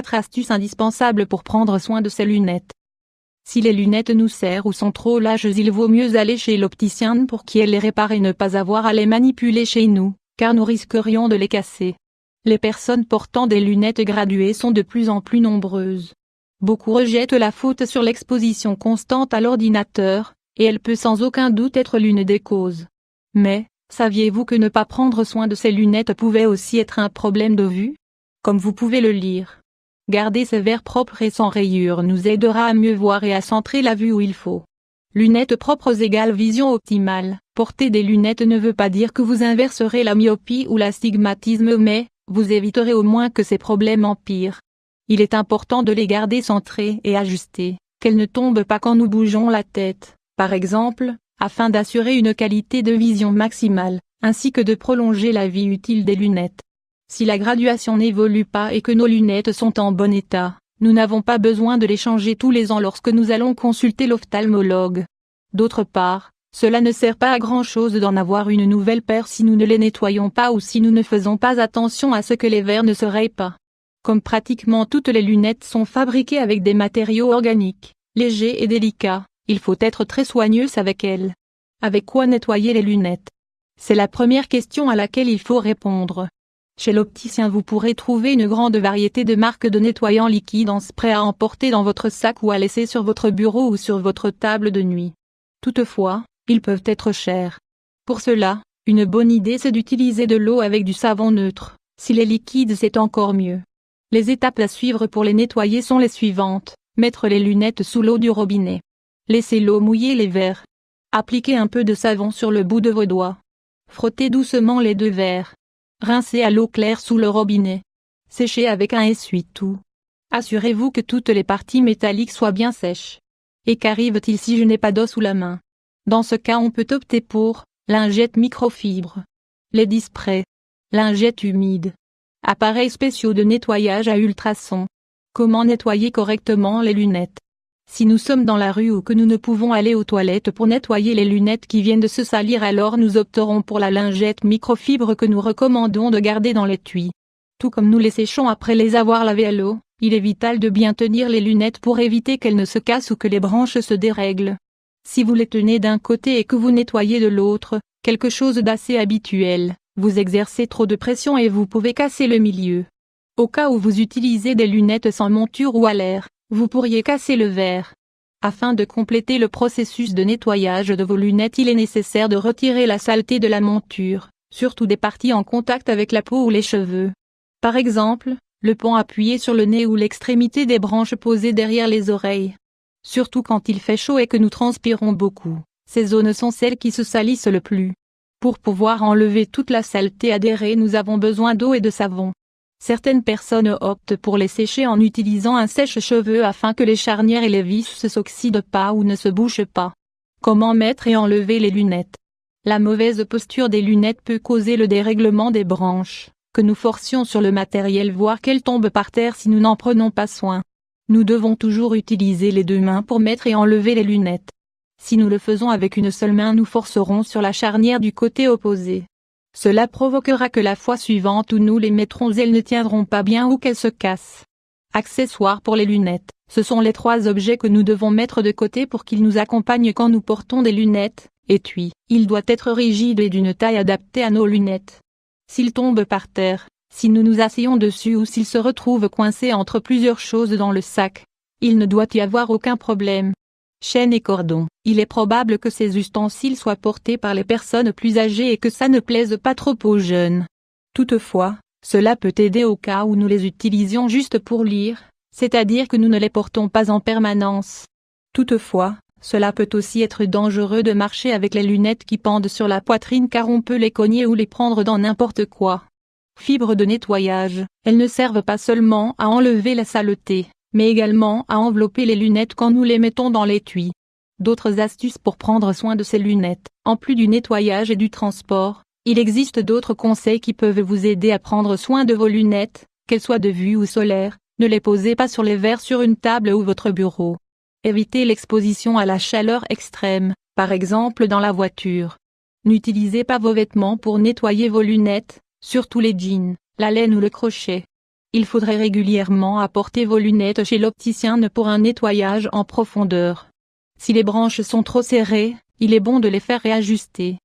4 astuces indispensables pour prendre soin de ses lunettes. Si les lunettes nous serrent ou sont trop larges, il vaut mieux aller chez l'opticien pour qu'il les répare et ne pas avoir à les manipuler chez nous, car nous risquerions de les casser. Les personnes portant des lunettes graduées sont de plus en plus nombreuses. Beaucoup rejettent la faute sur l'exposition constante à l'ordinateur, et elle peut sans aucun doute être l'une des causes. Mais, saviez-vous que ne pas prendre soin de ses lunettes pouvait aussi être un problème de vue? Comme vous pouvez le lire. Garder ses verres propres et sans rayures nous aidera à mieux voir et à centrer la vue où il faut. Lunettes propres égale vision optimale. Porter des lunettes ne veut pas dire que vous inverserez la myopie ou l'astigmatisme, mais vous éviterez au moins que ces problèmes empirent. Il est important de les garder centrées et ajustées, qu'elles ne tombent pas quand nous bougeons la tête, par exemple, afin d'assurer une qualité de vision maximale, ainsi que de prolonger la vie utile des lunettes. Si la graduation n'évolue pas et que nos lunettes sont en bon état, nous n'avons pas besoin de les changer tous les ans lorsque nous allons consulter l'ophtalmologue. D'autre part, cela ne sert pas à grand-chose d'en avoir une nouvelle paire si nous ne les nettoyons pas ou si nous ne faisons pas attention à ce que les verres ne se rayent pas. Comme pratiquement toutes les lunettes sont fabriquées avec des matériaux organiques, légers et délicats, il faut être très soigneux avec elles. Avec quoi nettoyer les lunettes? C'est la première question à laquelle il faut répondre. Chez l'opticien vous pourrez trouver une grande variété de marques de nettoyants liquides en spray à emporter dans votre sac ou à laisser sur votre bureau ou sur votre table de nuit. Toutefois, ils peuvent être chers. Pour cela, une bonne idée c'est d'utiliser de l'eau avec du savon neutre. Si les liquides c'est encore mieux. Les étapes à suivre pour les nettoyer sont les suivantes. Mettre les lunettes sous l'eau du robinet. Laissez l'eau mouiller les verres. Appliquez un peu de savon sur le bout de vos doigts. Frottez doucement les 2 verres. Rincez à l'eau claire sous le robinet. Séchez avec un essuie-tout. Assurez-vous que toutes les parties métalliques soient bien sèches. Et qu'arrive-t-il si je n'ai pas d'eau sous la main? Dans ce cas on peut opter pour lingettes microfibre. Lady Spray. Lingettes humides. Appareils spéciaux de nettoyage à ultrasons. Comment nettoyer correctement les lunettes? Si nous sommes dans la rue ou que nous ne pouvons aller aux toilettes pour nettoyer les lunettes qui viennent de se salir, alors nous opterons pour la lingette microfibre que nous recommandons de garder dans l'étui. Tout comme nous les séchons après les avoir lavées à l'eau, il est vital de bien tenir les lunettes pour éviter qu'elles ne se cassent ou que les branches se dérèglent. Si vous les tenez d'un côté et que vous nettoyez de l'autre, quelque chose d'assez habituel, vous exercez trop de pression et vous pouvez casser le milieu. Au cas où vous utilisez des lunettes sans monture ou à l'air, vous pourriez casser le verre. Afin de compléter le processus de nettoyage de vos lunettes, il est nécessaire de retirer la saleté de la monture, surtout des parties en contact avec la peau ou les cheveux. Par exemple, le pont appuyé sur le nez ou l'extrémité des branches posées derrière les oreilles. Surtout quand il fait chaud et que nous transpirons beaucoup, ces zones sont celles qui se salissent le plus. Pour pouvoir enlever toute la saleté adhérée, nous avons besoin d'eau et de savon. Certaines personnes optent pour les sécher en utilisant un sèche-cheveux afin que les charnières et les vis ne s'oxydent pas ou ne se bouchent pas. Comment mettre et enlever les lunettes? La mauvaise posture des lunettes peut causer le dérèglement des branches, que nous forcions sur le matériel voire qu'elles tombent par terre si nous n'en prenons pas soin. Nous devons toujours utiliser les 2 mains pour mettre et enlever les lunettes. Si nous le faisons avec une seule main, nous forcerons sur la charnière du côté opposé. Cela provoquera que la fois suivante où nous les mettrons, elles ne tiendront pas bien ou qu'elles se cassent. Accessoires pour les lunettes. Ce sont les 3 objets que nous devons mettre de côté pour qu'ils nous accompagnent quand nous portons des lunettes. Étui. Il doit être rigide et d'une taille adaptée à nos lunettes. S'il tombe par terre, si nous nous asseyons dessus ou s'il se retrouve coincé entre plusieurs choses dans le sac, il ne doit y avoir aucun problème. Chaîne et cordon. Il est probable que ces ustensiles soient portés par les personnes plus âgées et que ça ne plaise pas trop aux jeunes. Toutefois, cela peut aider au cas où nous les utilisions juste pour lire, c'est-à-dire que nous ne les portons pas en permanence. Toutefois, cela peut aussi être dangereux de marcher avec les lunettes qui pendent sur la poitrine car on peut les cogner ou les prendre dans n'importe quoi. Fibres de nettoyage. Elles ne servent pas seulement à enlever la saleté, mais également à envelopper les lunettes quand nous les mettons dans l'étui. D'autres astuces pour prendre soin de ces lunettes. En plus du nettoyage et du transport, il existe d'autres conseils qui peuvent vous aider à prendre soin de vos lunettes, qu'elles soient de vue ou solaires. Ne les posez pas sur les verres sur une table ou votre bureau. Évitez l'exposition à la chaleur extrême, par exemple dans la voiture. N'utilisez pas vos vêtements pour nettoyer vos lunettes, surtout les jeans, la laine ou le crochet. Il faudrait régulièrement apporter vos lunettes chez l'opticien pour un nettoyage en profondeur. Si les branches sont trop serrées, il est bon de les faire réajuster.